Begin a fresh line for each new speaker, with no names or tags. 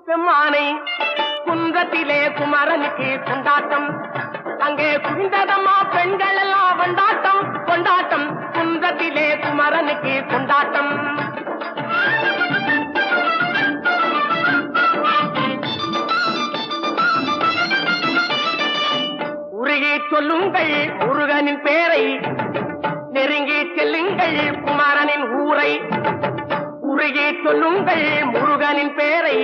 பெம்மானை குன்றத்திலே குமரனுக்கு கொண்டாட்டம் அங்கே குவிந்ததம்மா பெண்கள் எல்லாம் கொண்டாட்டம் கொண்டாட்டம் குன்றத்திலே குமரனுக்கு கொண்டாட்டம் உருகி சொல்லுங்கள் முருகனின் பேரை நெருங்கி செல்லுங்கள் குமரனின் ஊரை உருகி சொல்லுங்கள் முருகனின் பேரை